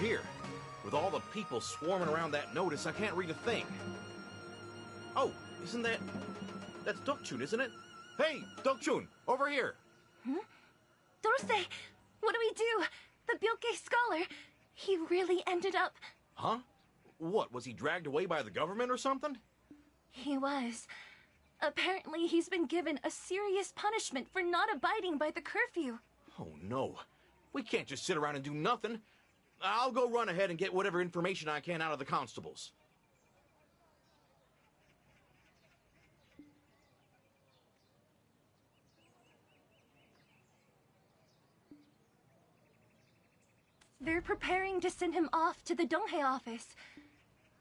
here. With all the people swarming around that notice, I can't read a thing. Oh, isn't that... That's Dokchun, isn't it? Hey, Dokchun, over here! Dorse, what do we do? The Byoke scholar, he really ended up... Huh? What, was he dragged away by the government or something? He was. Apparently he's been given a serious punishment for not abiding by the curfew. Oh no. We can't just sit around and do nothing. I'll go run ahead and get whatever information I can out of the constables. They're preparing to send him off to the Donghae office.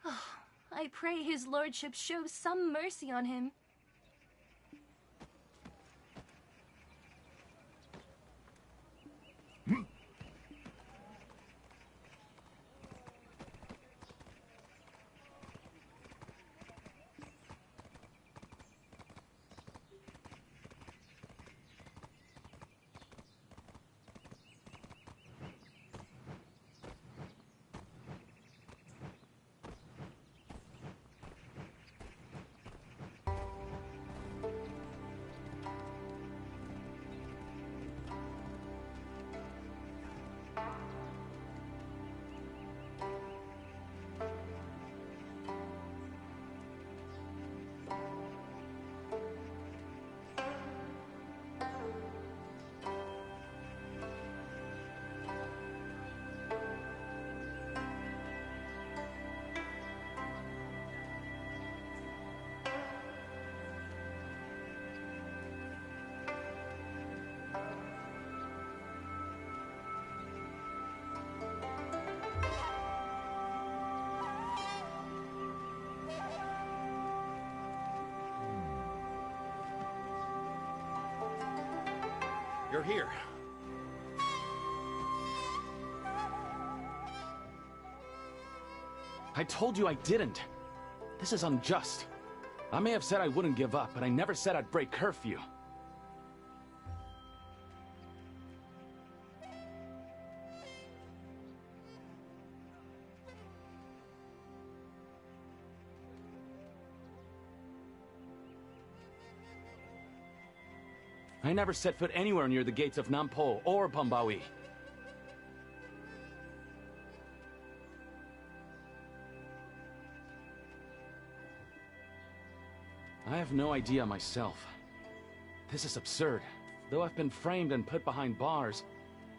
Oh, I pray his lordship shows some mercy on him. You're here. I told you I didn't. This is unjust. I may have said I wouldn't give up, but I never said I'd break curfew. I never set foot anywhere near the gates of Nampo or Pambawi. I have no idea myself. This is absurd. Though I've been framed and put behind bars,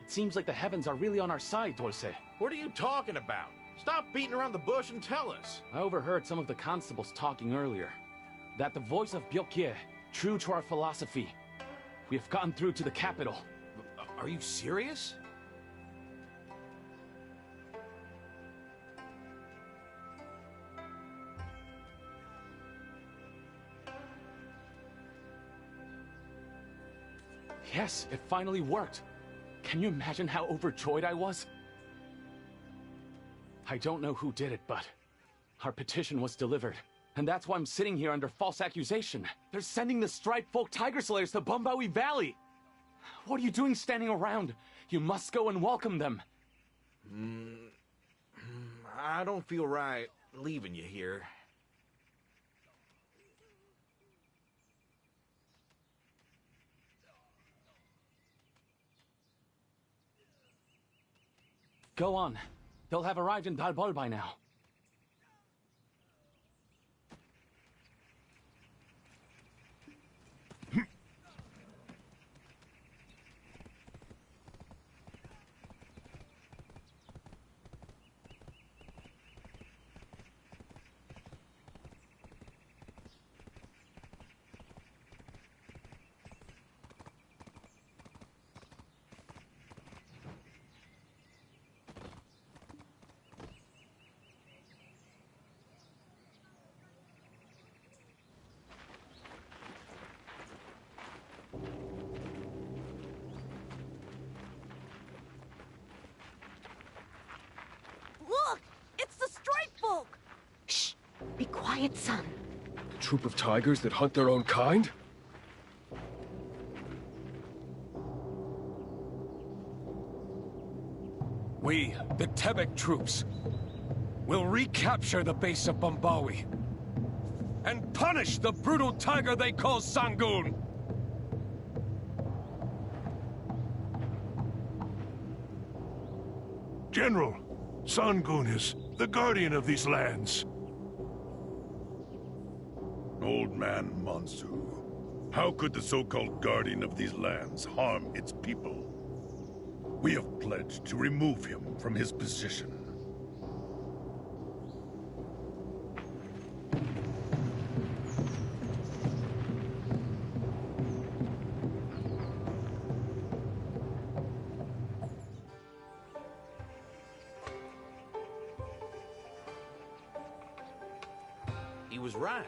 it seems like the heavens are really on our side, Dulce. What are you talking about? Stop beating around the bush and tell us. I overheard some of the constables talking earlier. That the voice of Byokye, true to our philosophy, we have gotten through to the capital. Are you serious? Yes, it finally worked. Can you imagine how overjoyed I was? I don't know who did it, but our petition was delivered. And that's why I'm sitting here under false accusation. They're sending the striped folk tiger slayers to Bumbawi Valley. What are you doing standing around? You must go and welcome them. I don't feel right leaving you here. Go on. They'll have arrived in Dalbol by now. Look! It's the striped folk! Shh! Be quiet, son. A troop of tigers that hunt their own kind? We, the Tebek troops, will recapture the base of Bombawi and punish the brutal tiger they call Sangun. General, Sangun is the guardian of these lands. Old man Mansu, how could the so-called guardian of these lands harm its people? We have pledged to remove him from his position. He was right.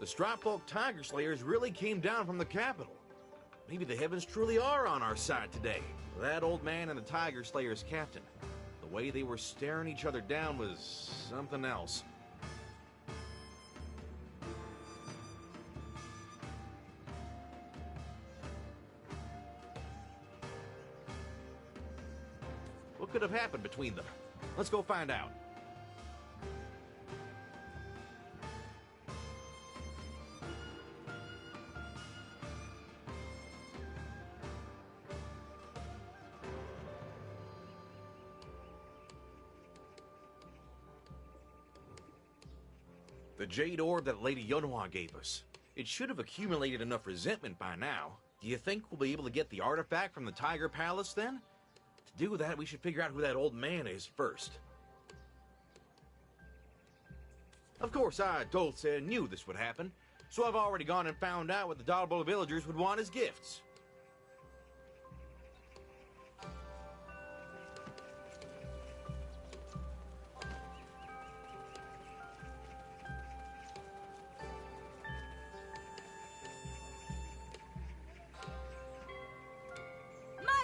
The Striped-Folk Tiger Slayers really came down from the capital. Maybe the heavens truly are on our side today. That old man and the Tiger Slayers captain. The way they were staring each other down was something else. What could have happened between them? Let's go find out. The jade orb that Lady Yonhua gave us. It should have accumulated enough resentment by now. Do you think we'll be able to get the artifact from the Tiger Palace then? To do that, we should figure out who that old man is first. Of course, I, Dulce, knew this would happen, so I've already gone and found out what the Dalbo villagers would want as gifts.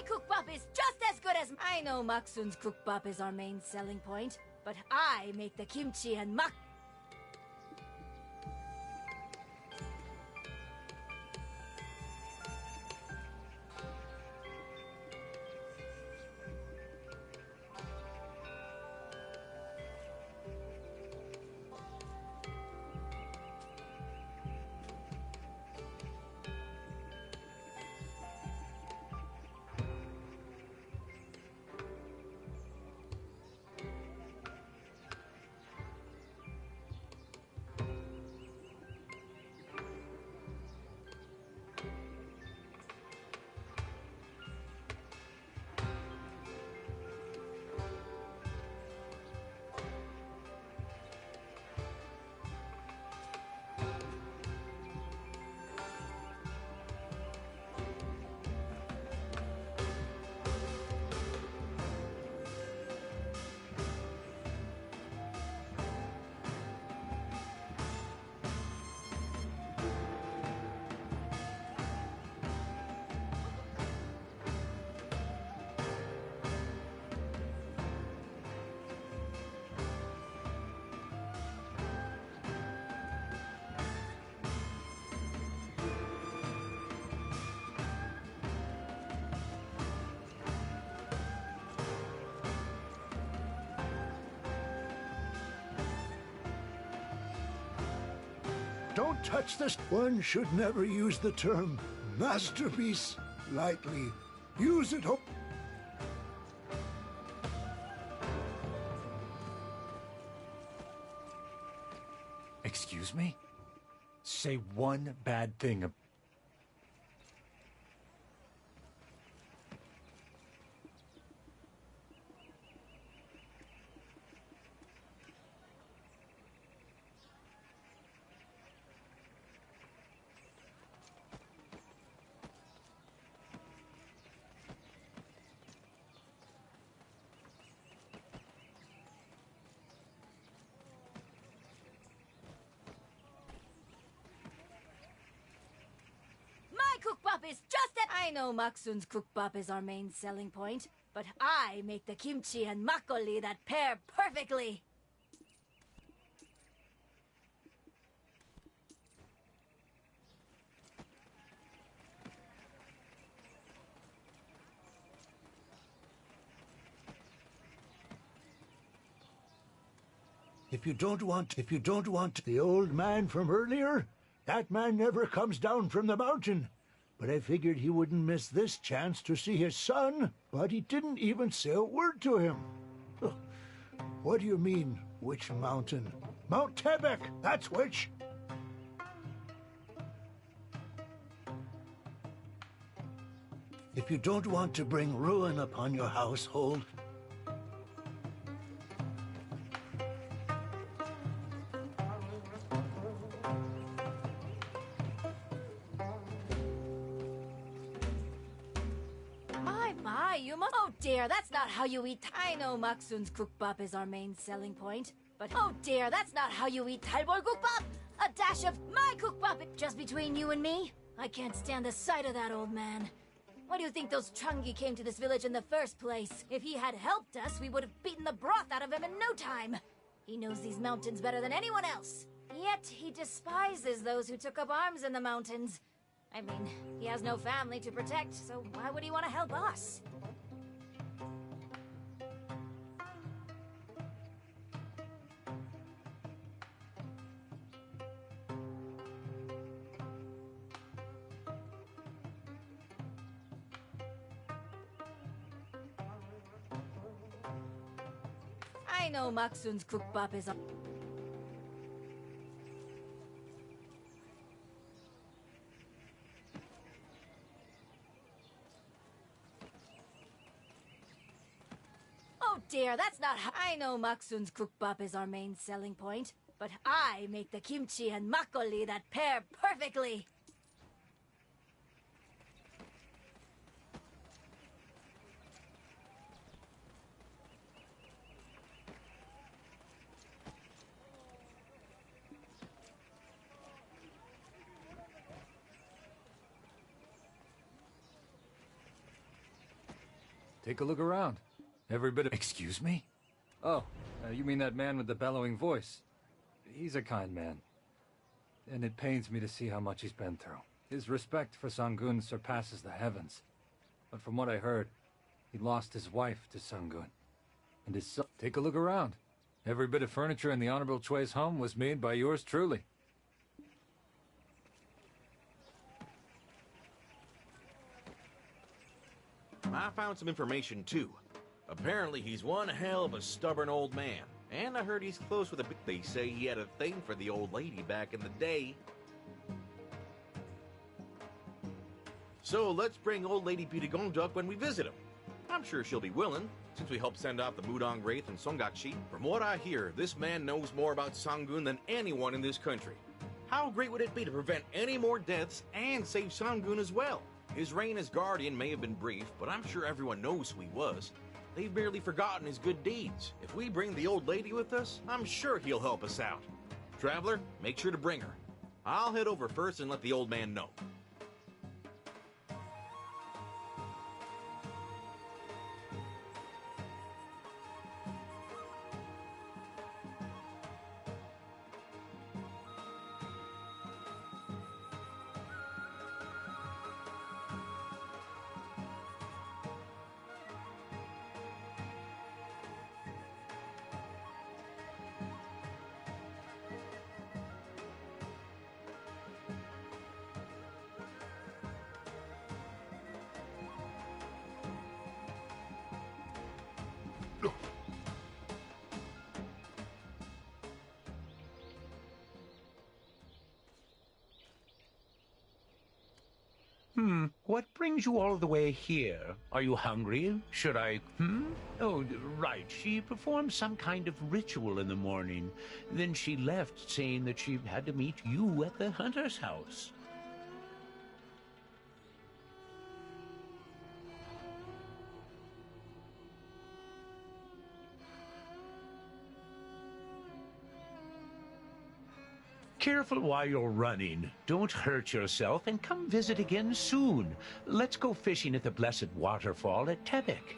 Cookbop is just as good as... I know Maksun's cookbop is our main selling point, but I make the kimchi and mak... Don't touch this. One should never use the term masterpiece lightly. Use it. Excuse me? Say one bad thing. Cookbop is just that... I know Maksun's cookbop is our main selling point, but I make the kimchi and makgeolli that pair perfectly. If you don't want the old man from earlier, that man never comes down from the mountain. But I figured he wouldn't miss this chance to see his son, but he didn't even say a word to him. What do you mean, which mountain? Mount Tebek, that's which. If you don't want to bring ruin upon your household, My, you must— Oh dear, that's not how you eat— I know Maksun's kukbap is our main selling point, but— Oh dear, that's not how you eat talbor kukbap! A dash of my kukbap! Just between you and me, I can't stand the sight of that old man. Why do you think those Changui came to this village in the first place? If he had helped us, we would have beaten the broth out of him in no time. He knows these mountains better than anyone else. Yet he despises those who took up arms in the mountains. I mean, he has no family to protect, so why would he want to help us? I know Maksun's kukbap is— Oh dear, that's not how— I know Maksun's kukbap is our main selling point, but I make the kimchi and makgeolli that pair perfectly. Take a look around. Every bit of— Excuse me? Oh, you mean that man with the bellowing voice? He's a kind man. And it pains me to see how much he's been through. His respect for Sangun surpasses the heavens. But from what I heard, he lost his wife to Sangun. And his son— Take a look around. Every bit of furniture in the Honorable Chui's home was made by yours truly. I found some information, too. Apparently, he's one hell of a stubborn old man. And I heard he's close with a— They say he had a thing for the old lady back in the day. So let's bring old lady Pitagongduk when we visit him. I'm sure she'll be willing, since we helped send off the Mudong Wraith and Songakshi. From what I hear, this man knows more about Sangun than anyone in this country. How great would it be to prevent any more deaths and save Sangun as well? His reign as guardian may have been brief, but I'm sure everyone knows who he was. They've barely forgotten his good deeds. If we bring the old lady with us, I'm sure he'll help us out. Traveler, make sure to bring her. I'll head over first and let the old man know. What brings you all the way here? Are you hungry? Should I, Oh, right. She performed some kind of ritual in the morning. Then she left, saying that she had to meet you at the hunter's house. Careful while you're running. Don't hurt yourself, and come visit again soon. Let's go fishing at the Blessed Waterfall at Tebek.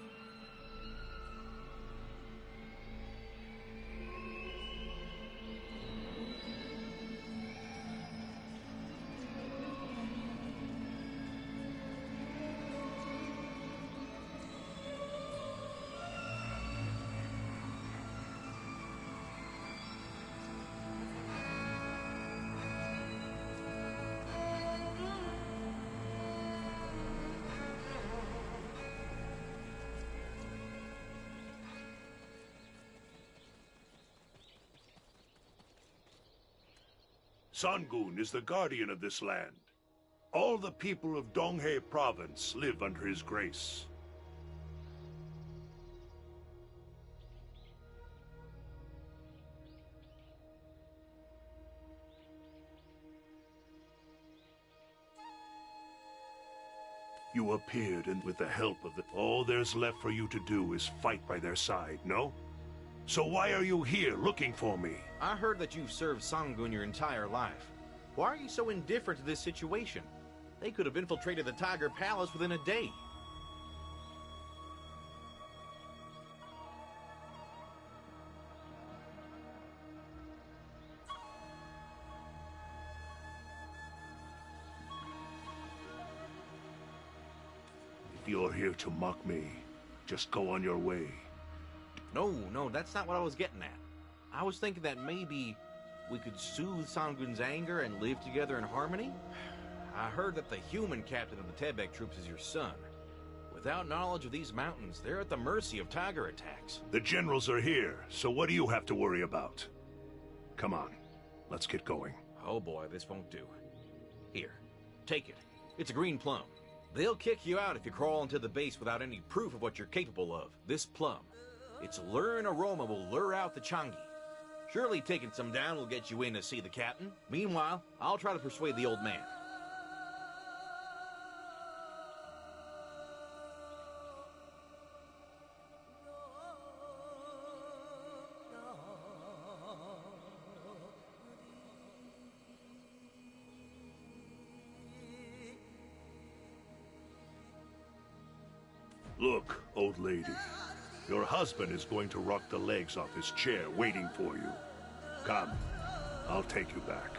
Sangun is the guardian of this land. All the people of Donghae province live under his grace. You appeared, and with the help of all there's left for you to do is fight by their side, no? So why are you here looking for me? I heard that you've served Sangun your entire life. Why are you so indifferent to this situation? They could have infiltrated the Tiger Palace within a day. If you're here to mock me, just go on your way. No, that's not what I was getting at. I was thinking that maybe we could soothe Sangun's anger and live together in harmony. I heard that the human captain of the Tebek troops is your son. Without knowledge of these mountains, they're at the mercy of tiger attacks. The generals are here, so what do you have to worry about? Come on, let's get going. Oh boy, this won't do. Here, take it. It's a green plum. They'll kick you out if you crawl into the base without any proof of what you're capable of. This plum. Its lurid aroma will lure out the Changui. Surely taking some down will get you in to see the captain. Meanwhile, I'll try to persuade the old man. Look, old lady. Your husband is going to rock the legs off his chair waiting for you. Come, I'll take you back.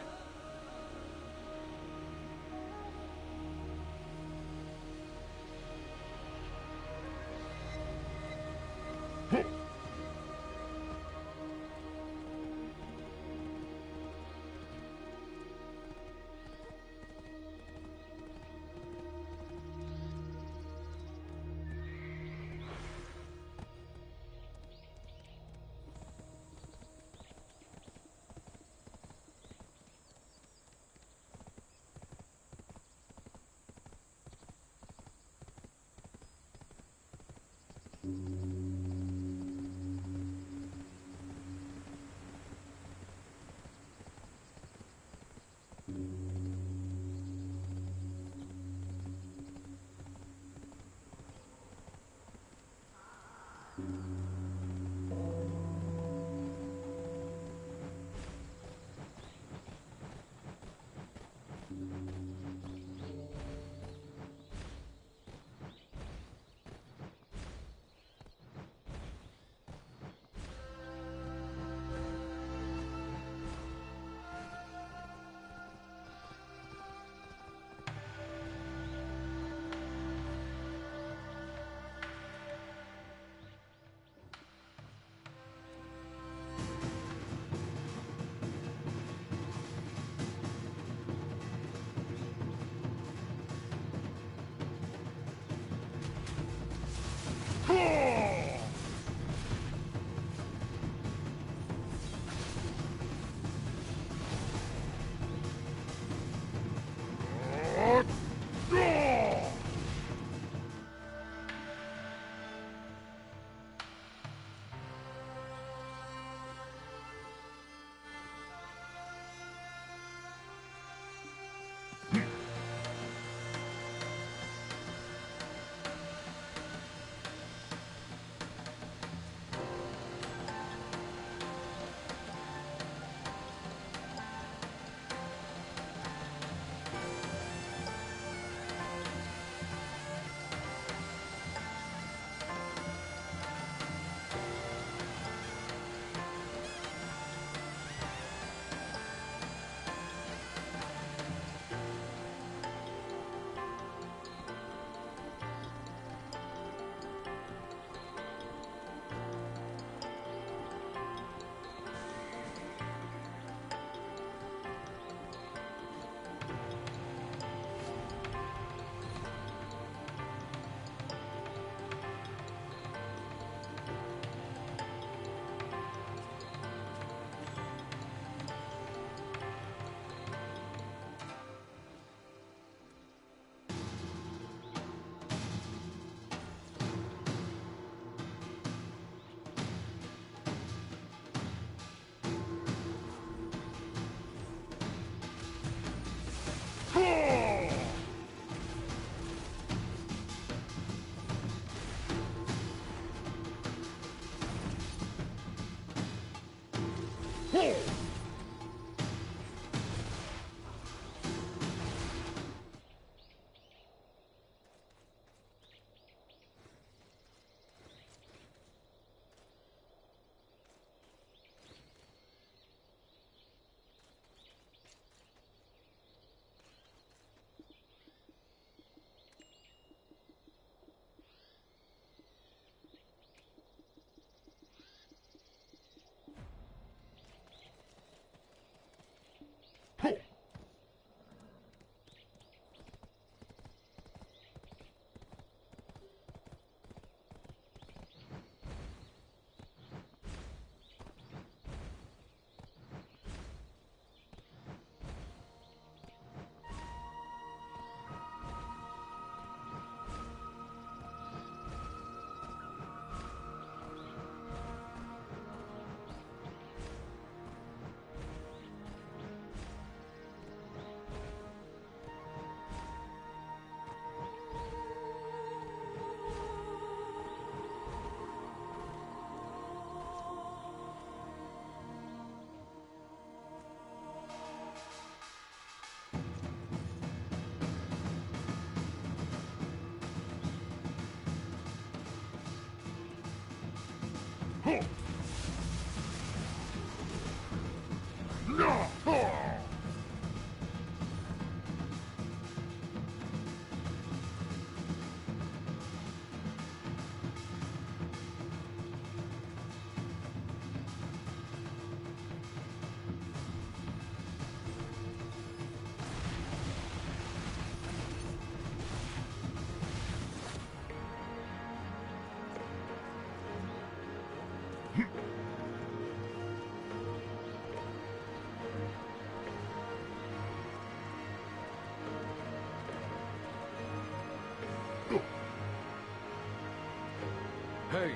Hey,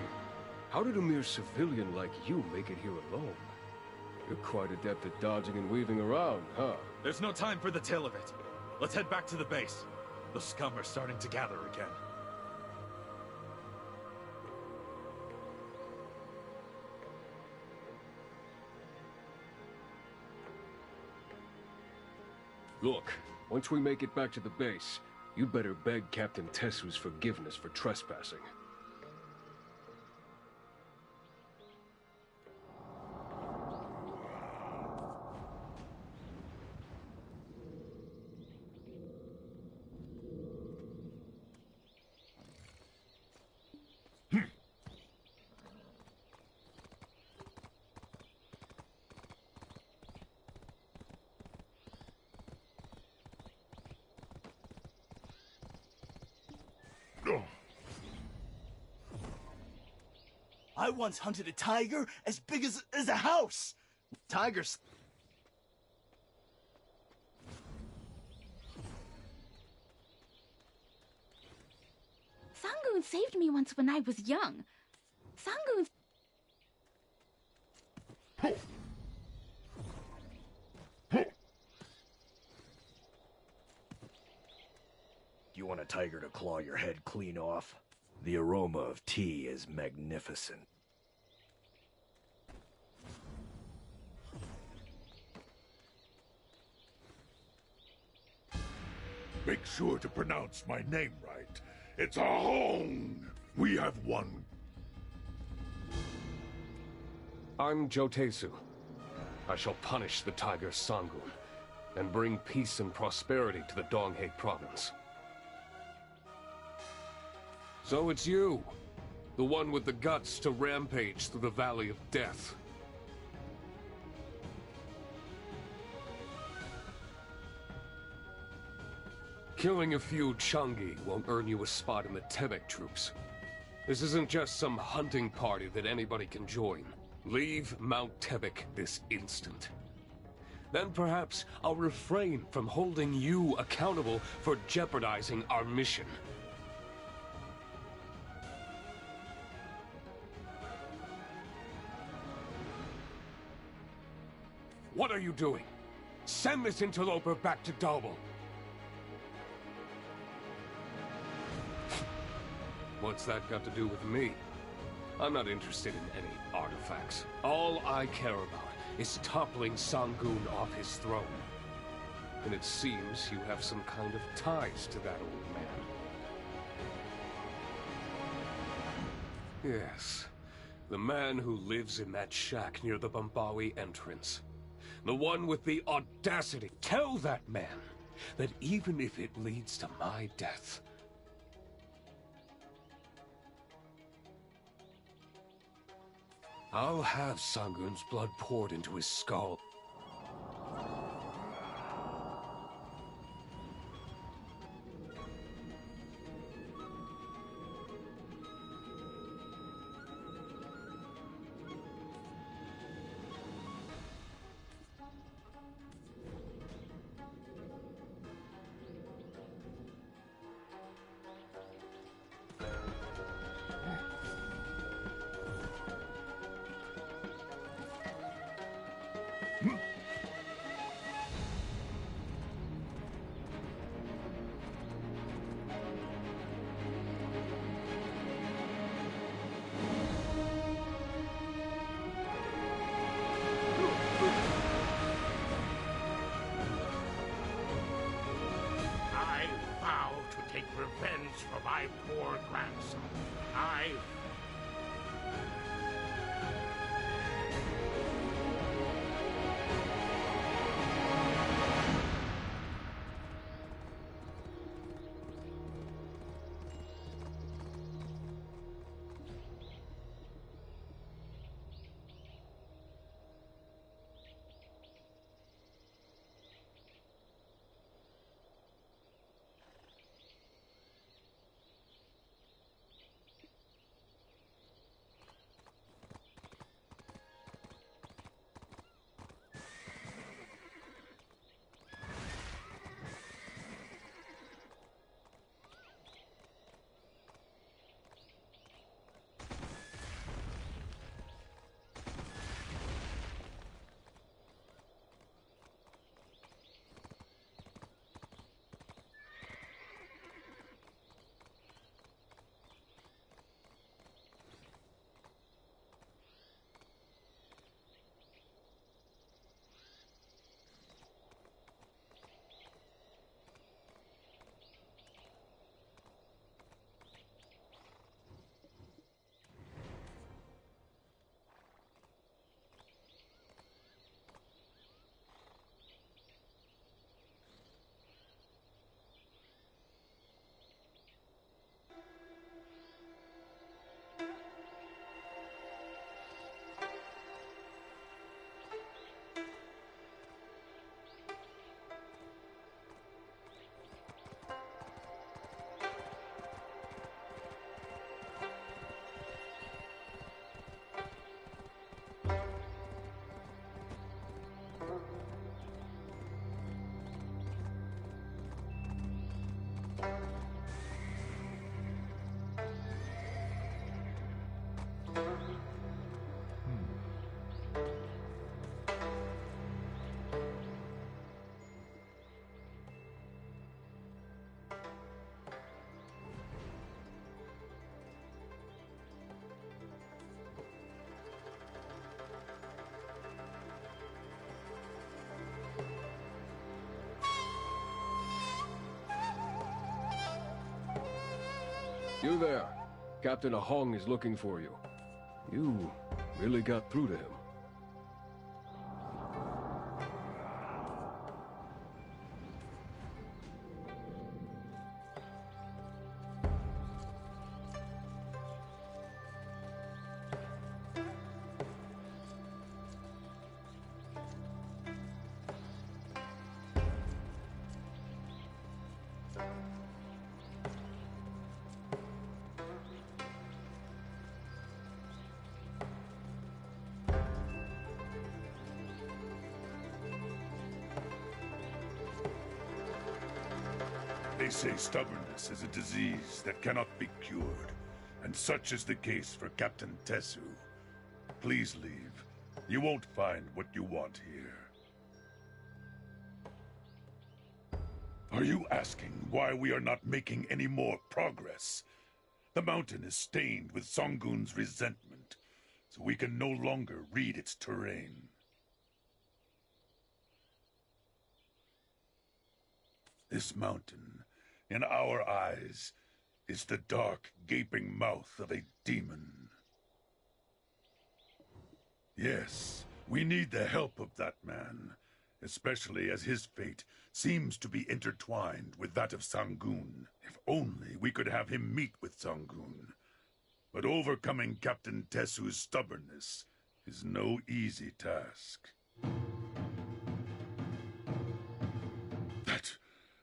how did a mere civilian like you make it here alone? You're quite adept at dodging and weaving around, huh? There's no time for the tale of it. Let's head back to the base. The scum are starting to gather again. Look, once we make it back to the base, you better beg Captain Tessu's forgiveness for trespassing. I once hunted a tiger as big as a house. Tigers. Sangoon saved me once when I was young. Sangoon... You want a tiger to claw your head clean off? The aroma of tea is magnificent. Make sure to pronounce my name right. It's a hong! We have one. I'm Jotesu. I shall punish the tiger Sangoon, and bring peace and prosperity to the Donghae province. So it's you, the one with the guts to rampage through the Valley of Death. Killing a few Changui won't earn you a spot in the Tebek troops. This isn't just some hunting party that anybody can join. Leave Mount Tebek this instant. Then perhaps I'll refrain from holding you accountable for jeopardizing our mission. What are you doing? Send this interloper back to Dobel. What's that got to do with me? I'm not interested in any artifacts. All I care about is toppling Sangun off his throne. And it seems you have some kind of ties to that old man. Yes, the man who lives in that shack near the Bumbawi entrance. The one with the audacity. Tell that man that even if it leads to my death, I'll have Sangun's blood poured into his skull. I vow to take revenge for my poor grandson. I... You there. Captain Ahong is looking for you. You really got through to him. They say stubbornness is a disease that cannot be cured, and such is the case for Captain Tessu. Please leave. You won't find what you want here. Are you asking why we are not making any more progress? The mountain is stained with Songun's resentment, so we can no longer read its terrain. This mountain, in our eyes, is the dark, gaping mouth of a demon. Yes, we need the help of that man, especially as his fate seems to be intertwined with that of Sangun. If only we could have him meet with Sangun. But overcoming Captain Tessu's stubbornness is no easy task.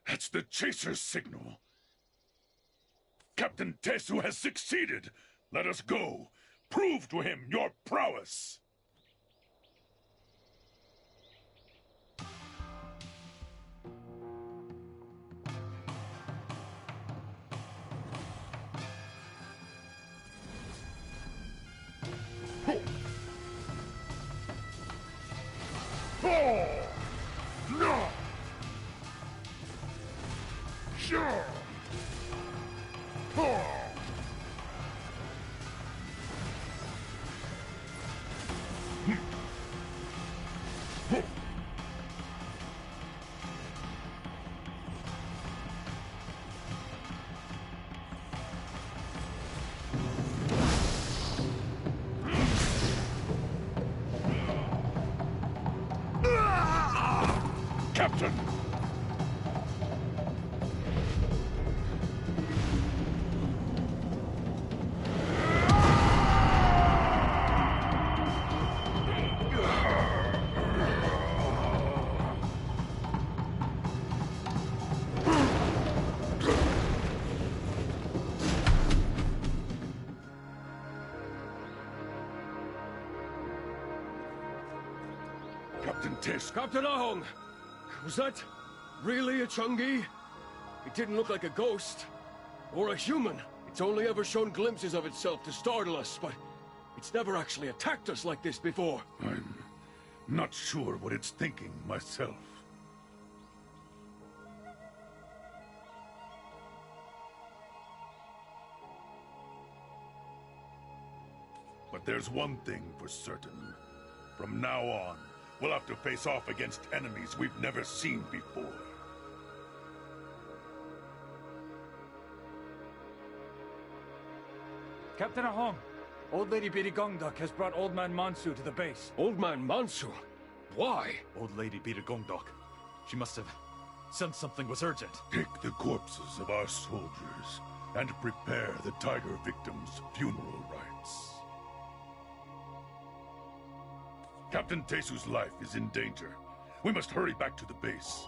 That's the Chaser's signal. Captain Tessu has succeeded. Let us go. Prove to him your prowess. No! Sure! Captain! Captain Tess. Captain Ahong! Was that really a Changui? It didn't look like a ghost. Or a human. It's only ever shown glimpses of itself to startle us, but it's never actually attacked us like this before. I'm not sure what it's thinking myself. But there's one thing for certain. From now on, we'll have to face off against enemies we've never seen before. Captain Ahong, Old Lady Birigongduk has brought Old Man Mansu to the base. Old Man Mansu? Why? Old Lady Birigongduk. She must have sensed something was urgent. Take the corpses of our soldiers and prepare the tiger victims' funeral rites. Captain Tesu's life is in danger. We must hurry back to the base.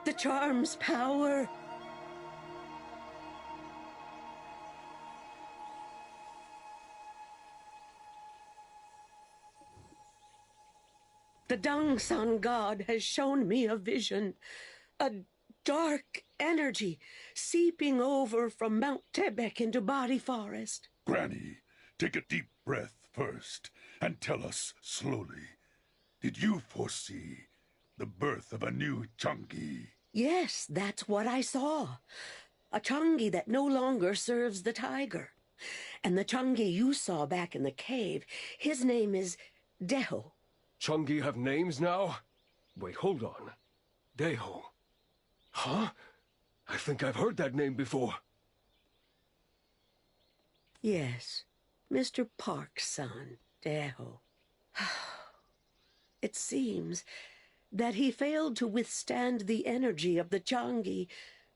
The charm's power. The Dongsan god has shown me a vision, a dark energy seeping over from Mount Tebek into Body Forest. Granny, take a deep breath first and tell us slowly. Did you foresee the birth of a new Changui? Yes, that's what I saw. A Changui that no longer serves the tiger. And the Changui you saw back in the cave, his name is Deho. Changui have names now? Wait, hold on. Deho. Huh? I think I've heard that name before. Yes, Mr. Park's son, Deho. It seems that he failed to withstand the energy of the Changui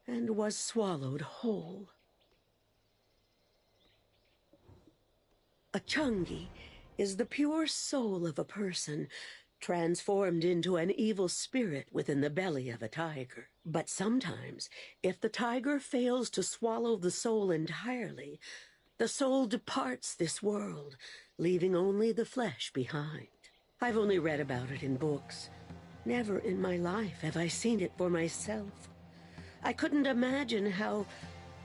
and was swallowed whole. A Changui is the pure soul of a person transformed into an evil spirit within the belly of a tiger. But sometimes, if the tiger fails to swallow the soul entirely, the soul departs this world, leaving only the flesh behind. I've only read about it in books. Never in my life have I seen it for myself. I couldn't imagine how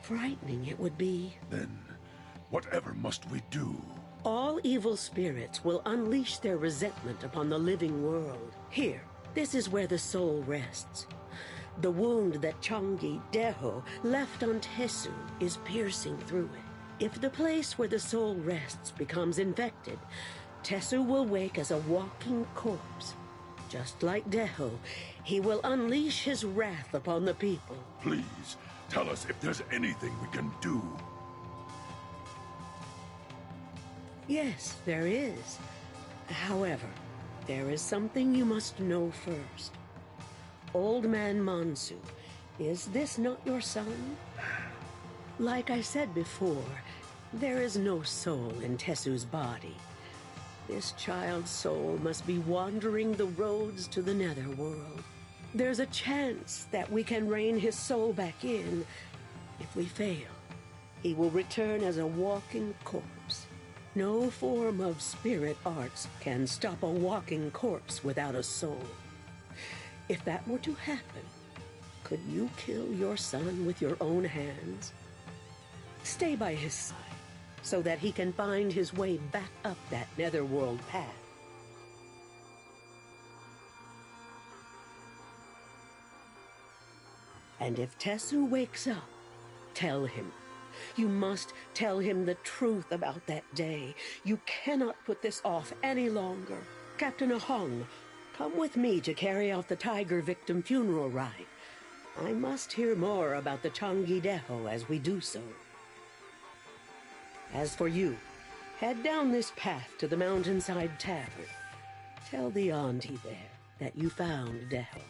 frightening it would be. Then, whatever must we do? All evil spirits will unleash their resentment upon the living world. Here, this is where the soul rests. The wound that Changui Deho left on Tesu is piercing through it. If the place where the soul rests becomes infected, Tesu will wake as a walking corpse. Just like Deho, he will unleash his wrath upon the people. Please, tell us if there's anything we can do. Yes, there is. However, there is something you must know first. Old Man Mansu, is this not your son? Like I said before, there is no soul in Tesu's body. This child's soul must be wandering the roads to the netherworld. There's a chance that we can rein his soul back in. If we fail, he will return as a walking corpse. No form of spirit arts can stop a walking corpse without a soul. If that were to happen, could you kill your son with your own hands? Stay by his side, so that he can find his way back up that netherworld path. And if Tesu wakes up, tell him. You must tell him the truth about that day. You cannot put this off any longer. Captain Ahong, come with me to carry out the tiger victim funeral rite. I must hear more about the Changui Deho as we do so. As for you, head down this path to the mountainside tavern. Tell the auntie there that you found Deho.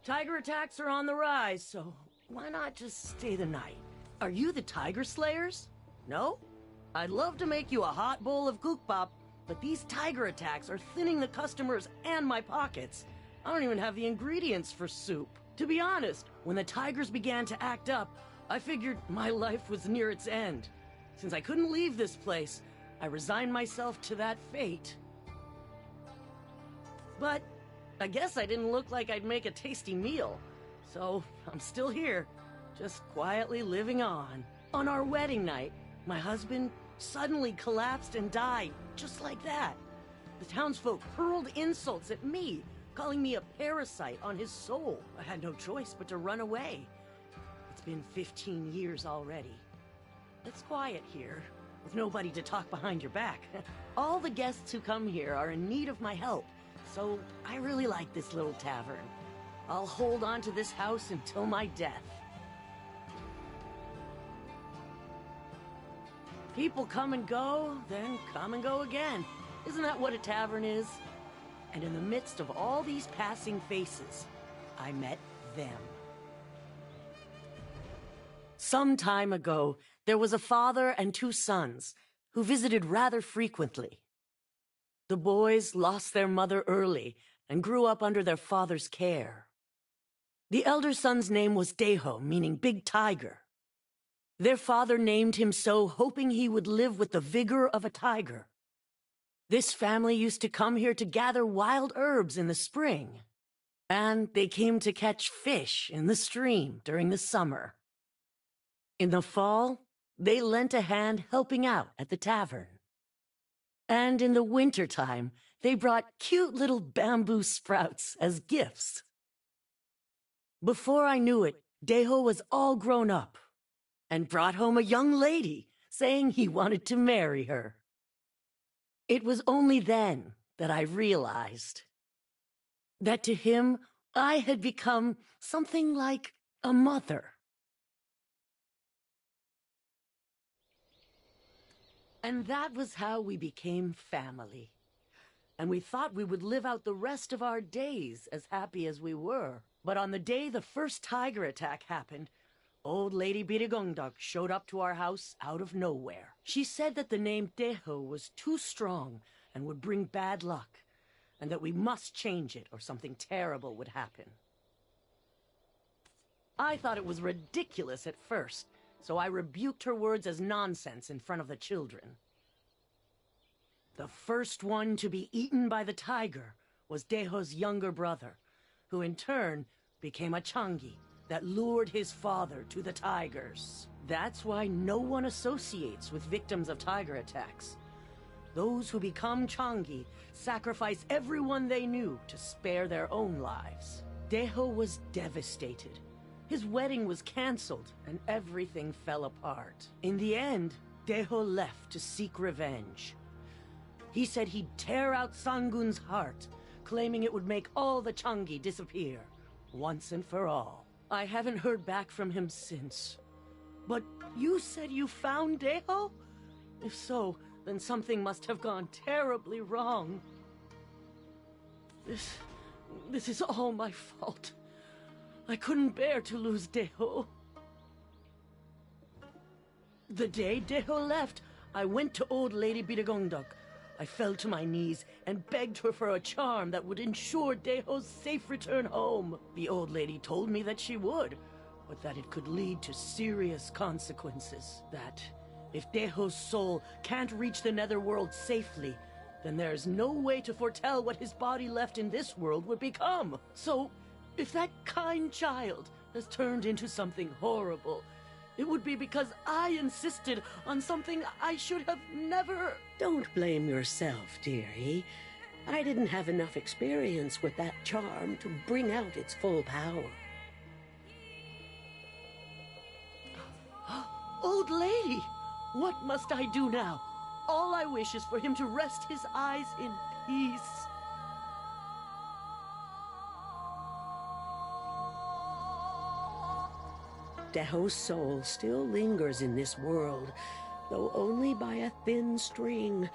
Tiger attacks are on the rise, so why not just stay the night? Are you the Tiger Slayers? No? I'd love to make you a hot bowl of kukbap, but these tiger attacks are thinning the customers and my pockets. I don't even have the ingredients for soup. To be honest, when the tigers began to act up, I figured my life was near its end. Since I couldn't leave this place, I resigned myself to that fate. But I guess I didn't look like I'd make a tasty meal. So I'm still here, just quietly living on. On our wedding night, my husband suddenly collapsed and died, just like that. The townsfolk hurled insults at me, calling me a parasite on his soul. I had no choice but to run away. It's been 15 years already. It's quiet here, with nobody to talk behind your back. All the guests who come here are in need of my help, so I really like this little tavern. I'll hold on to this house until my death. People come and go, then come and go again. Isn't that what a tavern is? And in the midst of all these passing faces, I met them. Some time ago, there was a father and 2 sons who visited rather frequently. The boys lost their mother early and grew up under their father's care. The elder son's name was Deho, meaning big tiger. Their father named him so, hoping he would live with the vigor of a tiger. This family used to come here to gather wild herbs in the spring, and they came to catch fish in the stream during the summer. In the fall, they lent a hand helping out at the tavern. And in the wintertime, they brought cute little bamboo sprouts as gifts. Before I knew it, Deho was all grown up and brought home a young lady, saying he wanted to marry her. It was only then that I realized that to him, I had become something like a mother. And that was how we became family. And we thought we would live out the rest of our days as happy as we were. But on the day the first tiger attack happened, old Lady Birigongdok showed up to our house out of nowhere. She said that the name Deho was too strong and would bring bad luck, and that we must change it or something terrible would happen. I thought it was ridiculous at first, so I rebuked her words as nonsense in front of the children. The first one to be eaten by the tiger was Deho's younger brother, who in turn became a Changui that lured his father to the tigers. That's why no one associates with victims of tiger attacks. Those who become Changui sacrifice everyone they knew to spare their own lives. Deho was devastated. His wedding was cancelled, and everything fell apart. In the end, Deho left to seek revenge. He said he'd tear out Sangun's heart, claiming it would make all the Changui disappear, once and for all. I haven't heard back from him since. But you said you found Deho? If so, then something must have gone terribly wrong. This is all my fault. I couldn't bear to lose Deho. The day Deho left, I went to old Lady Birigongdok. I fell to my knees and begged her for a charm that would ensure Deho's safe return home. The old lady told me that she would, but that it could lead to serious consequences. That if Deho's soul can't reach the netherworld safely, then there's no way to foretell what his body left in this world would become. So, if that kind child has turned into something horrible, it would be because I insisted on something I should have never... Don't blame yourself, dearie. I didn't have enough experience with that charm to bring out its full power. Old lady, what must I do now? All I wish is for him to rest his eyes in peace. Deho's soul still lingers in this world, though only by a thin string.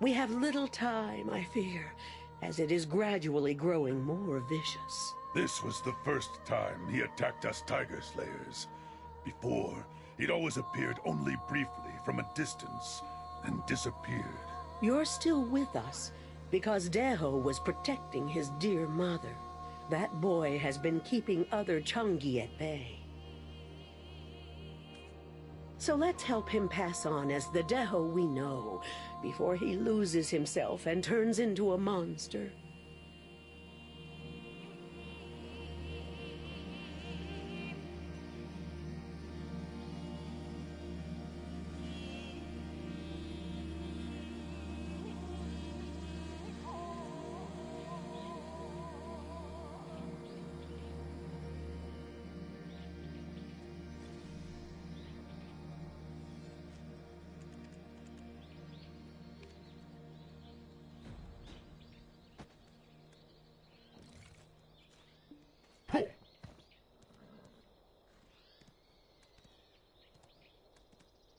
We have little time, I fear, as it is gradually growing more vicious. This was the first time he attacked us Tiger Slayers. Before, he'd always appeared only briefly from a distance and disappeared. You're still with us, because Deho was protecting his dear mother. That boy has been keeping other Changui at bay. So let's help him pass on as the Deho we know, before he loses himself and turns into a monster.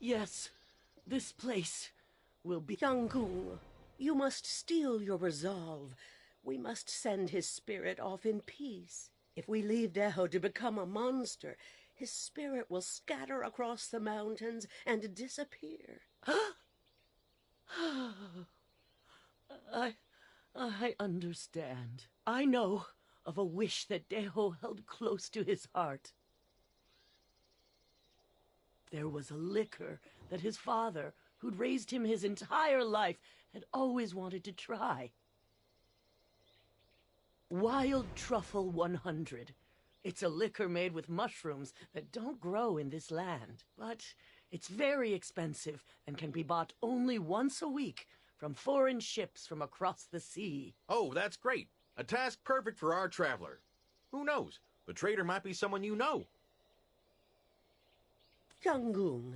Yes, this place will be Changui. You must steel your resolve. We must send his spirit off in peace. If we leave Deho to become a monster, his spirit will scatter across the mountains and disappear. I understand. I know of a wish that Deho held close to his heart. There was a liquor that his father, who'd raised him his entire life, had always wanted to try. Wild Truffle 100. It's a liquor made with mushrooms that don't grow in this land, but it's very expensive and can be bought only once a week from foreign ships from across the sea. Oh, that's great. A task perfect for our traveler. Who knows? The trader might be someone you know. Changui,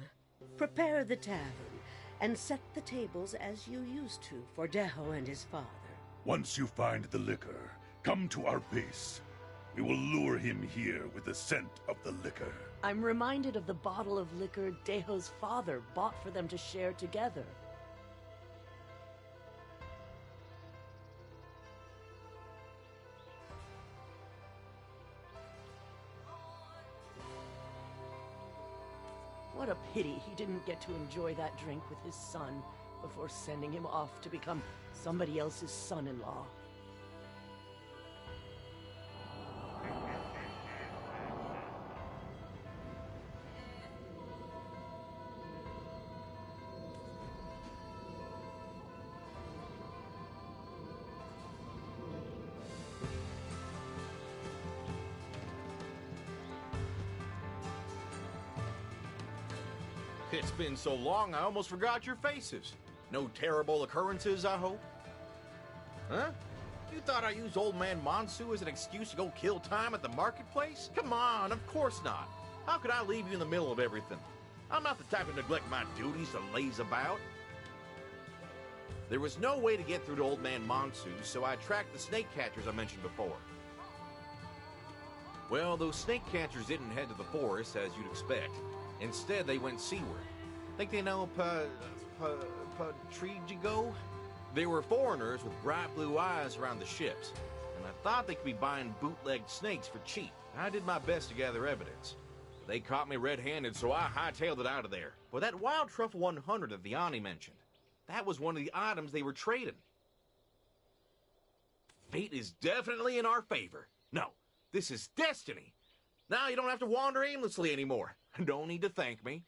prepare the tavern and set the tables as you used to for Deho and his father. Once you find the liquor, come to our base. We will lure him here with the scent of the liquor. I'm reminded of the bottle of liquor Deho's father bought for them to share together. What a pity he didn't get to enjoy that drink with his son before sending him off to become somebody else's son-in-law. It's been so long, I almost forgot your faces. No terrible occurrences, I hope? Huh? You thought I used Old Man Monsu as an excuse to go kill time at the marketplace? Come on, of course not. How could I leave you in the middle of everything? I'm not the type to neglect my duties to laze about. There was no way to get through to Old Man Monsu, so I tracked the snake catchers I mentioned before. Well, those snake catchers didn't head to the forest, as you'd expect. Instead, they went seaward. Think they know Patrigo? They were foreigners with bright blue eyes around the ships, and I thought they could be buying bootlegged snakes for cheap. I did my best to gather evidence. But they caught me red-handed, so I hightailed it out of there. But that Wild Truffle 100 that the Ani mentioned, that was one of the items they were trading. Fate is definitely in our favor. No, this is destiny. Now you don't have to wander aimlessly anymore. Don't need to thank me.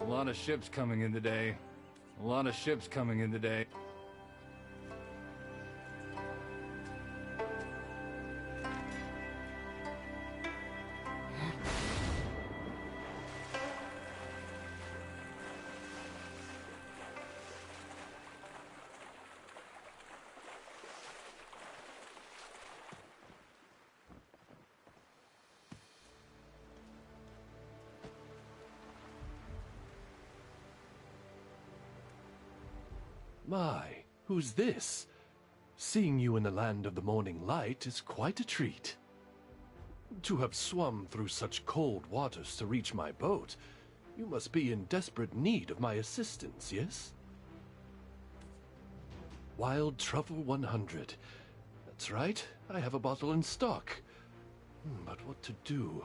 A lot of ships coming in today. A lot of ships coming in today. My, who's this? Seeing you in the land of the morning light is quite a treat. To have swum through such cold waters to reach my boat, you must be in desperate need of my assistance, yes? Wild Truffle 100. That's right, I have a bottle in stock. But what to do?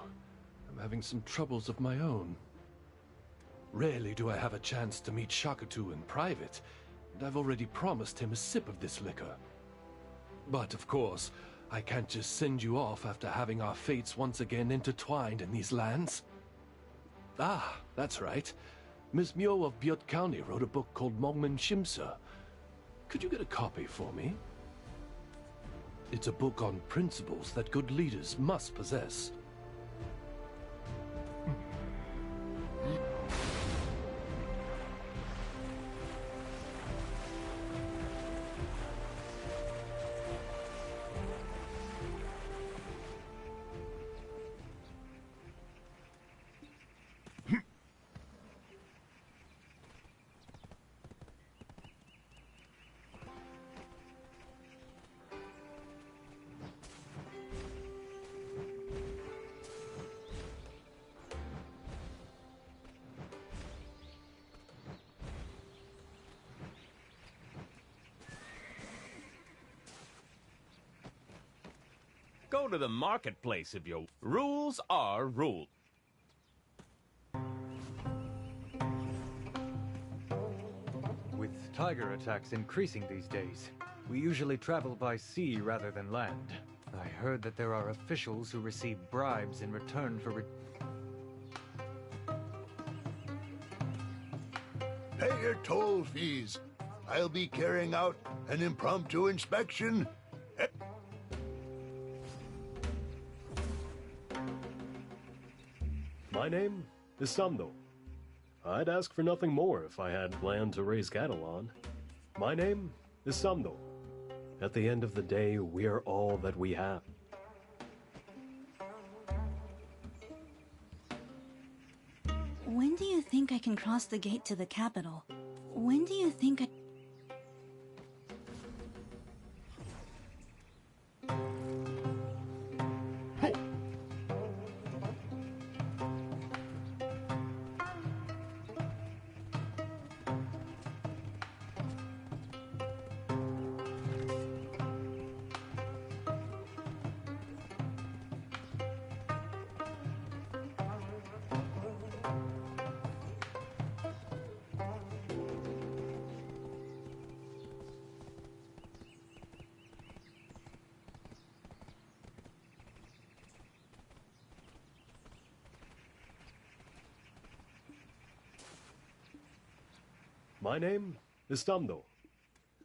I'm having some troubles of my own. Rarely do I have a chance to meet Shakatu in private, and I've already promised him a sip of this liquor. But, of course, I can't just send you off after having our fates once again intertwined in these lands. Ah, that's right. Miss Myo of Byut County wrote a book called Mongmen Shimsa. Could you get a copy for me? It's a book on principles that good leaders must possess. Go to the marketplace if you... Rules are rules. With tiger attacks increasing these days, we usually travel by sea rather than land. I heard that there are officials who receive bribes in return for Pay your toll fees. I'll be carrying out an impromptu inspection. My name is Samdo. I'd ask for nothing more if I had land to raise cattle on. My name is Samdo. At the end of the day, we are all that we have. When do you think I can cross the gate to the capital? When do you think I... My name is Samdo.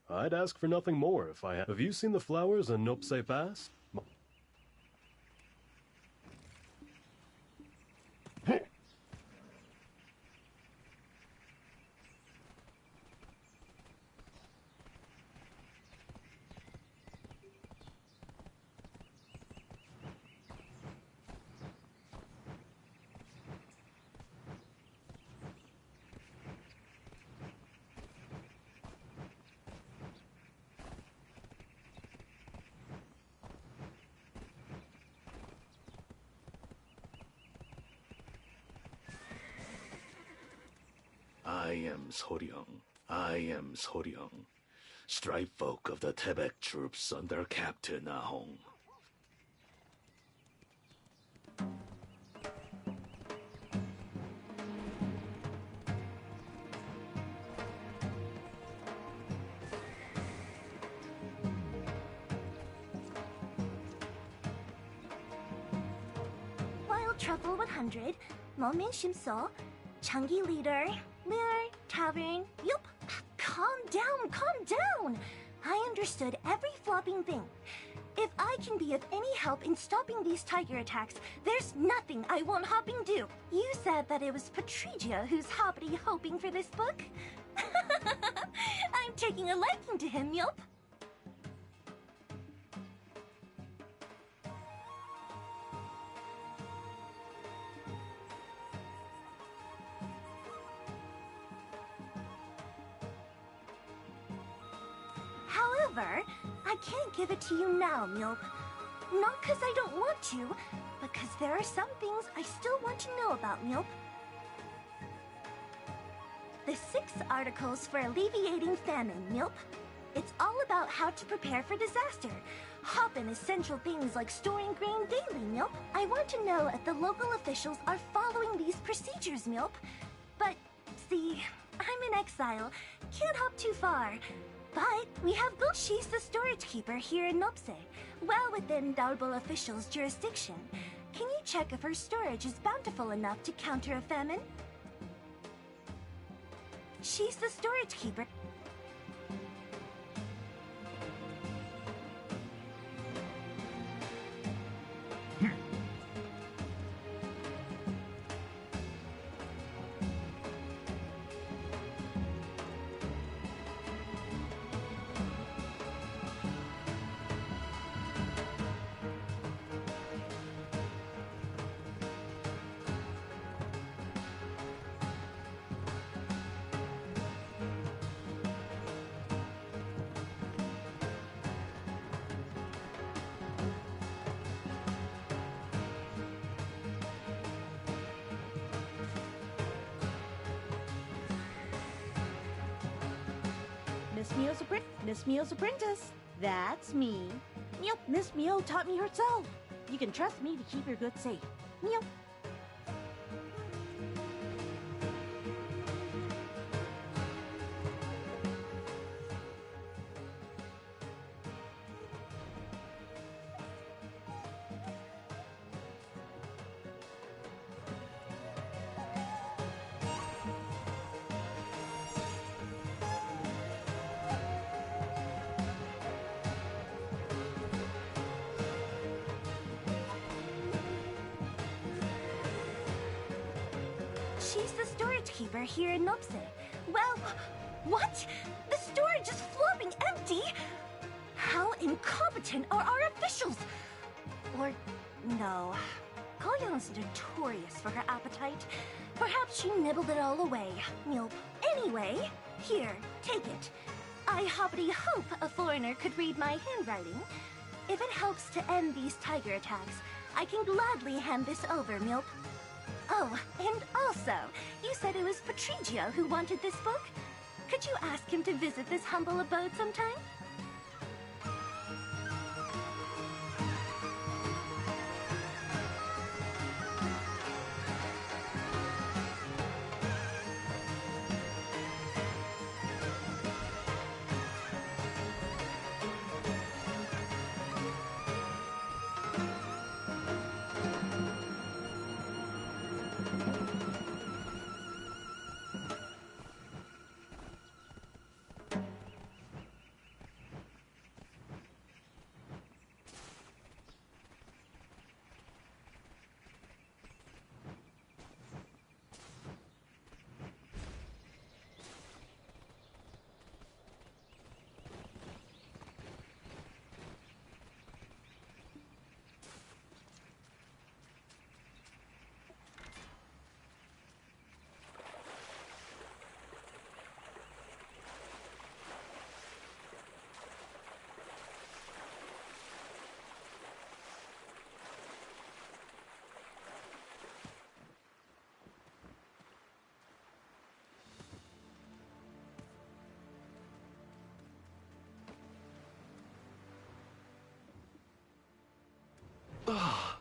I'd ask for nothing more if I had... Have you seen the flowers in Nopse Pass? I am Soryong. I am Soryong, stripe folk of the Tebek troops under Captain Ahong. Wild Truffle 100, Mongmen Shimso, Changui leader, Lear, Tavern, yup. Calm down. I understood every flopping thing. If I can be of any help in stopping these tiger attacks, there's nothing I won't hopping do. You said that it was Patricia who's hoppity hoping for this book? I'm taking a liking to him, yup. However, I can't give it to you now, Milp. Not because I don't want to, but because there are some things I still want to know about, Milp. The 6 articles for alleviating famine, Milp. It's all about how to prepare for disaster. Hoppin' essential things like storing grain daily, Milp. I want to know if the local officials are following these procedures, Milp. But, see, I'm in exile. Can't hop too far. But we have Go. She's the storage keeper here in Nopse, well within Dalbo officials' jurisdiction. Can you check if her storage is bountiful enough to counter a famine? She's the storage keeper. Miss Mio's apprentice. That's me. Yep, Miss Mio taught me herself. You can trust me to keep your goods safe. Yep. She's the storage keeper here in Nopse. Well, what? The storage is flopping empty? How incompetent are our officials? Or, no. Koyon's notorious for her appetite. Perhaps she nibbled it all away. Milp. Anyway, here, take it. I hoppity hope a foreigner could read my handwriting. If it helps to end these tiger attacks, I can gladly hand this over, Milp. Oh, and also, you said it was Patrigio who wanted this book? Could you ask him to visit this humble abode sometime? Ah,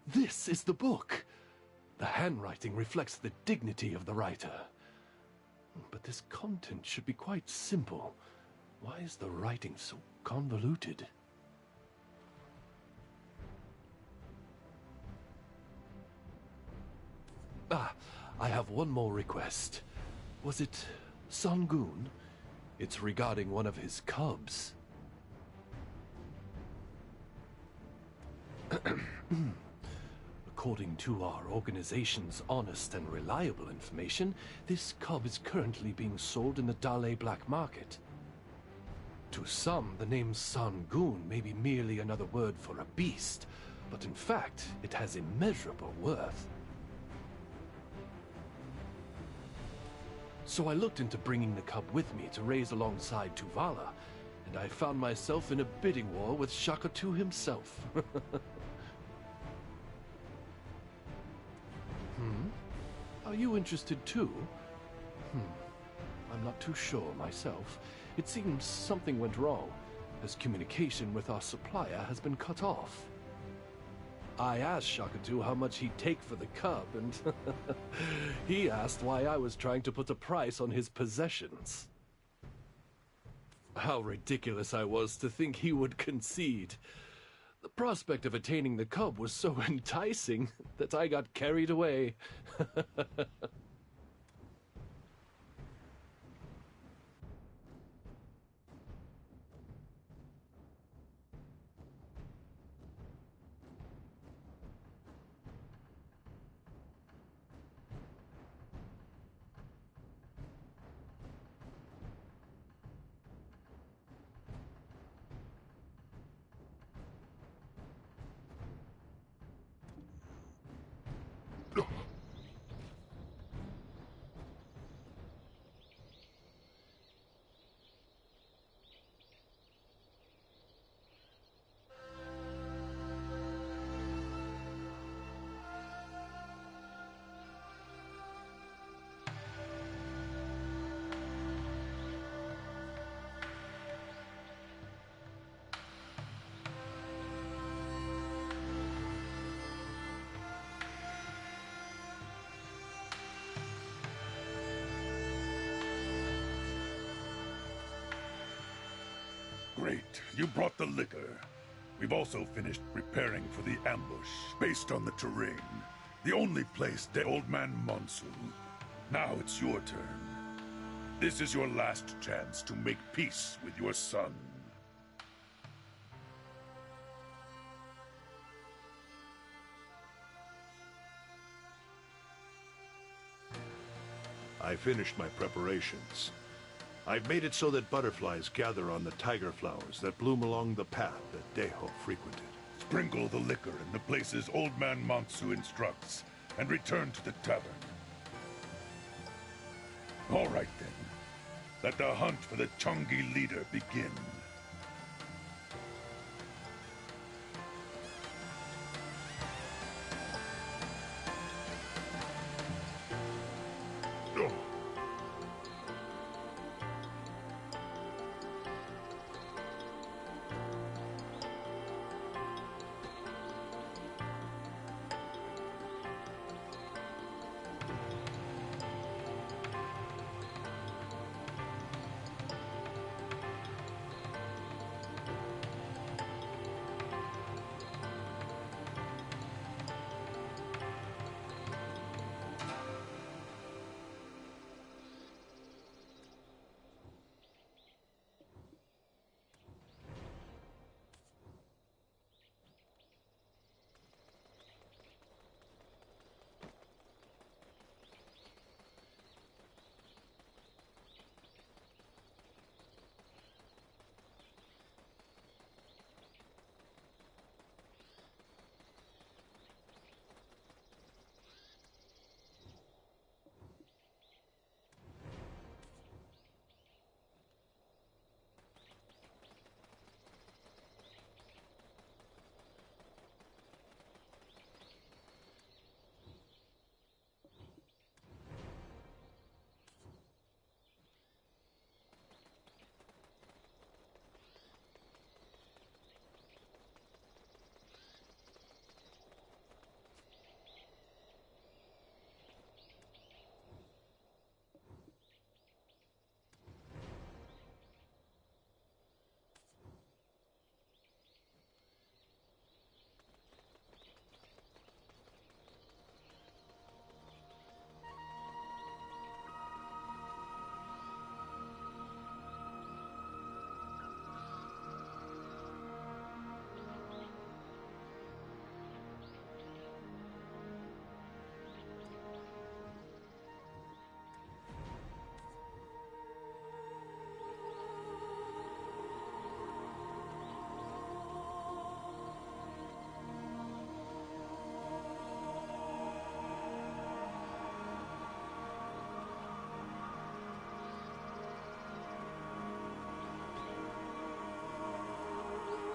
this is the book. The handwriting reflects the dignity of the writer. But this content should be quite simple. Why is the writing so convoluted? Ah, I have one more request. Was it Sangun? It's regarding one of his cubs. According to our organization's honest and reliable information, this cub is currently being sold in the Dale black market. To some, the name Sangun may be merely another word for a beast, but in fact, it has immeasurable worth. So I looked into bringing the cub with me to raise alongside Tuvala, and I found myself in a bidding war with Shaka 2 himself. Are you interested too? I'm not too sure myself. It seems something went wrong, as communication with our supplier has been cut off. I asked Shakatu how much he'd take for the cub, and he asked why I was trying to put a price on his possessions. How ridiculous I was to think he would concede. The prospect of attaining the cub was so enticing that I got carried away. Great. You brought the liquor. We've also finished preparing for the ambush, based on the terrain. The only place dead Old Man Monsu. Now it's your turn. This is your last chance to make peace with your son. I finished my preparations. I've made it so that butterflies gather on the tiger flowers that bloom along the path that Deho frequented. Sprinkle the liquor in the places Old Man Monsu instructs, and return to the tavern. All right then. Let the hunt for the Changui leader begin.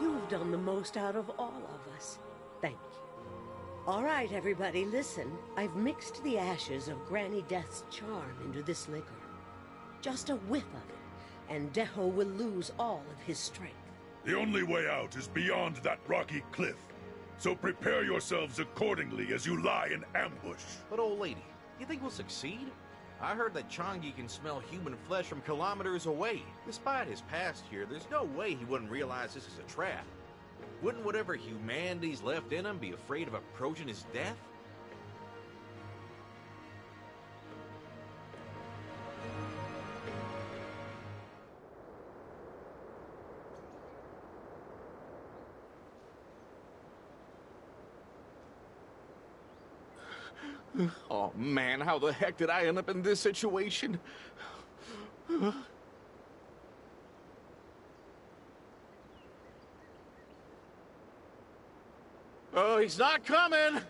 You've done the most out of all of us. Thank you. All right, everybody, listen. I've mixed the ashes of Granny Death's charm into this liquor. Just a whiff of it, and Deho will lose all of his strength. The only way out is beyond that rocky cliff. So prepare yourselves accordingly as you lie in ambush. But old lady, you think we'll succeed? I heard that Changui can smell human flesh from kilometers away. Despite his past here, there's no way he wouldn't realize this is a trap. Wouldn't whatever humanity's left in him be afraid of approaching his death? Oh man, how the heck did I end up in this situation? Oh, he's not coming!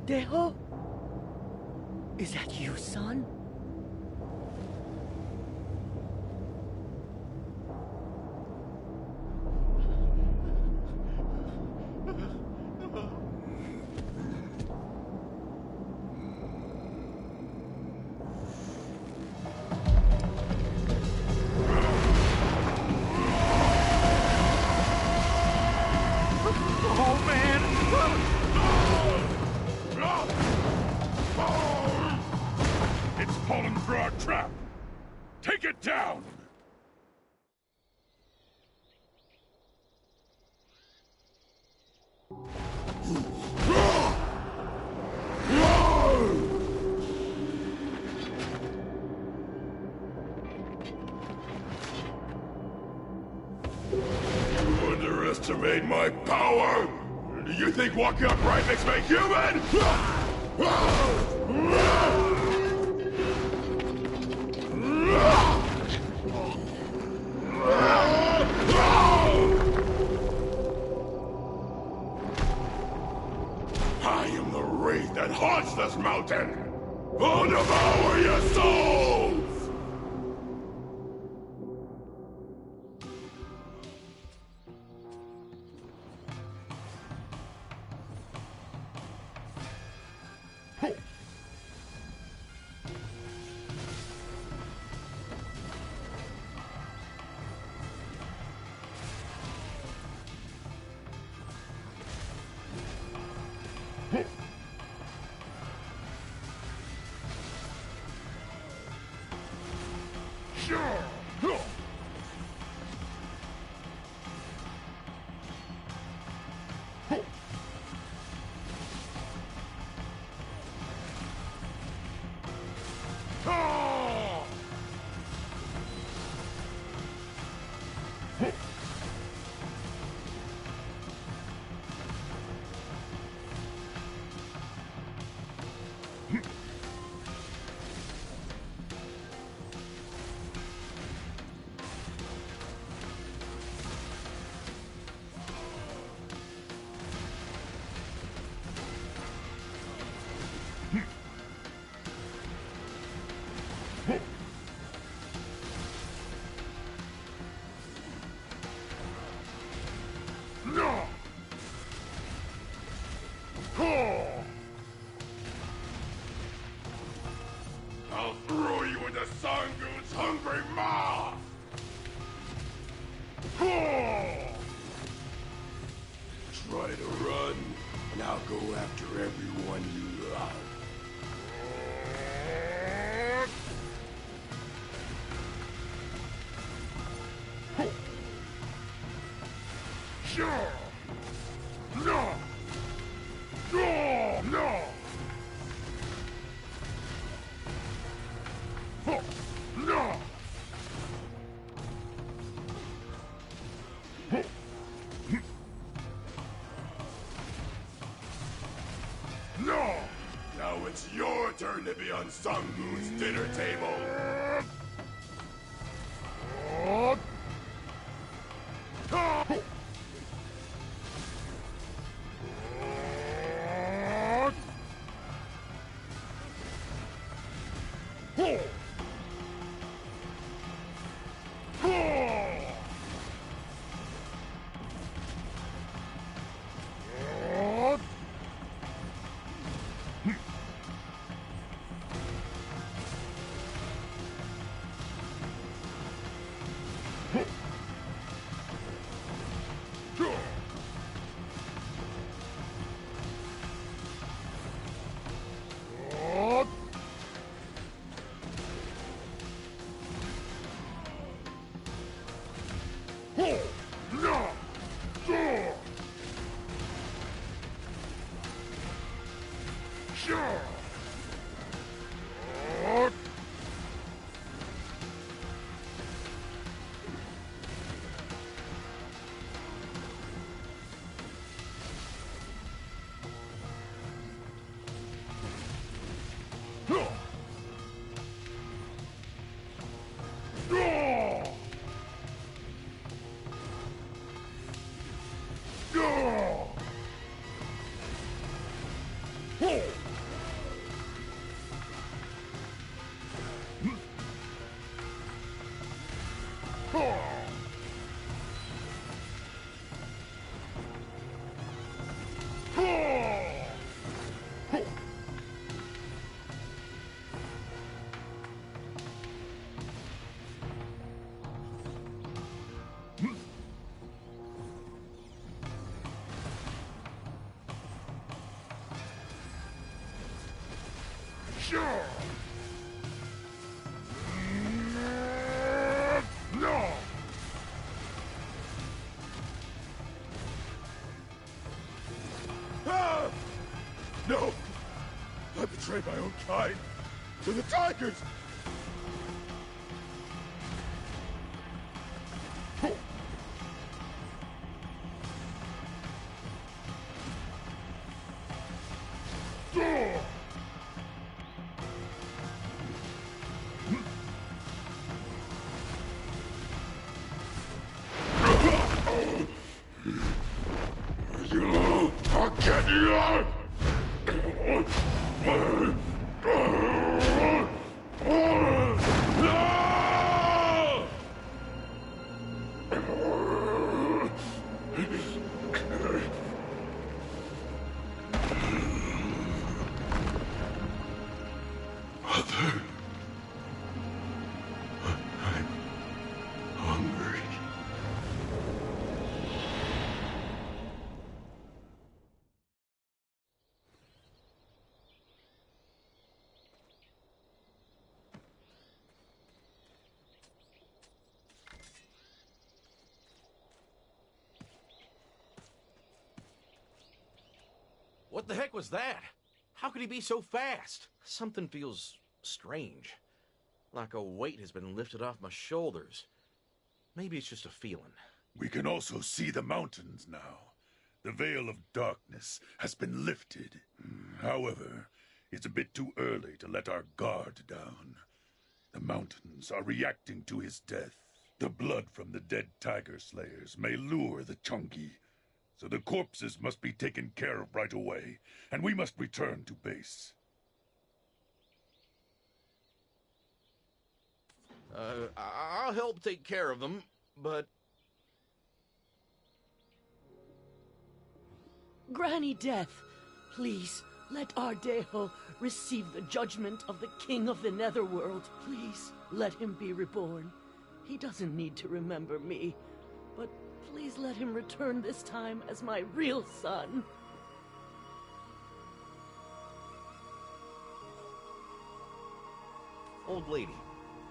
Deho? Is that you, son? Oh man! It's fallen for our trap! Take it down! You underestimate my power? Do you think walking upright makes me human? I am the wraith that haunts this mountain! I'll devour your souls! I'll throw you into Sangu's hungry maw! Try to run, and I'll go after everyone you love. Sure! No! No! No! No! No! Now it's your turn to be on Sangu's dinner table! Sure. Sure. No. Ah! No. I betrayed my own kind to the tigers. I'll get you! Mother, I'm hungry. What the heck was that? How could he be so fast? Something feels strange. Like a weight has been lifted off my shoulders. Maybe it's just a feeling. We can also see the mountains now. The veil of darkness has been lifted. However, it's a bit too early to let our guard down. The mountains are reacting to his death. The blood from the dead tiger slayers may lure the Changui. So the corpses must be taken care of right away, and we must return to base. I'll help take care of them, but... Granny Death, please, let our Deho receive the judgment of the King of the Netherworld. Please, let him be reborn. He doesn't need to remember me, but please let him return this time as my real son. Old lady,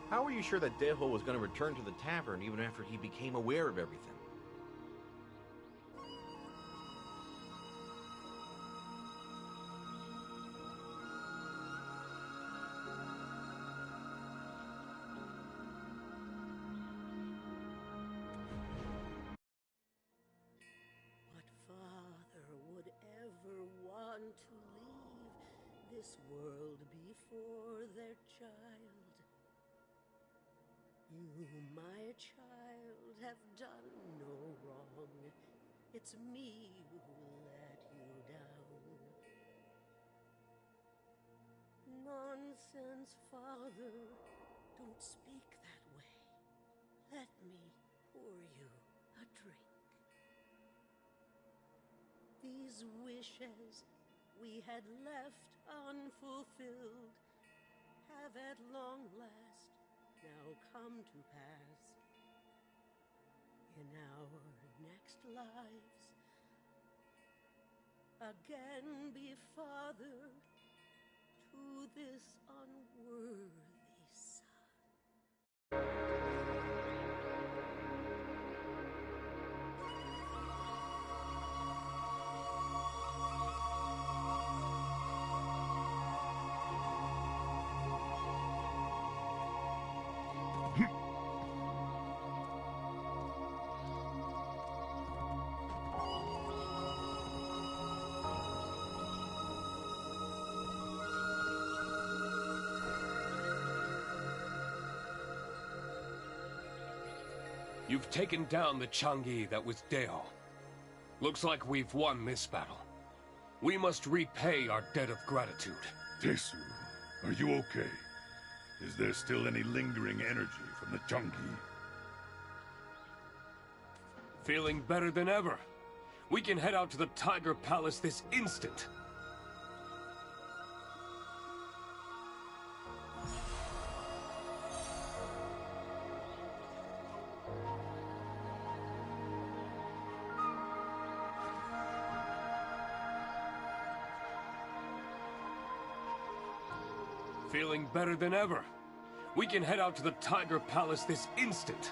how are you sure that Deho was going to return to the tavern even after he became aware of everything? What father would ever want to leave this world before their child? You, my child, have done no wrong. It's me who let you down. Nonsense, father. Don't speak that way. Let me pour you a drink. These wishes we had left unfulfilled have at long last now come to pass. In our next lives, again be father to this unworthy son. You've taken down the Changui that was Deo. Looks like we've won this battle. We must repay our debt of gratitude. Tesu, are you okay? Is there still any lingering energy from the Changui? Feeling better than ever. We can head out to the Tiger Palace this instant. Feeling better than ever. We can head out to the Tiger Palace this instant.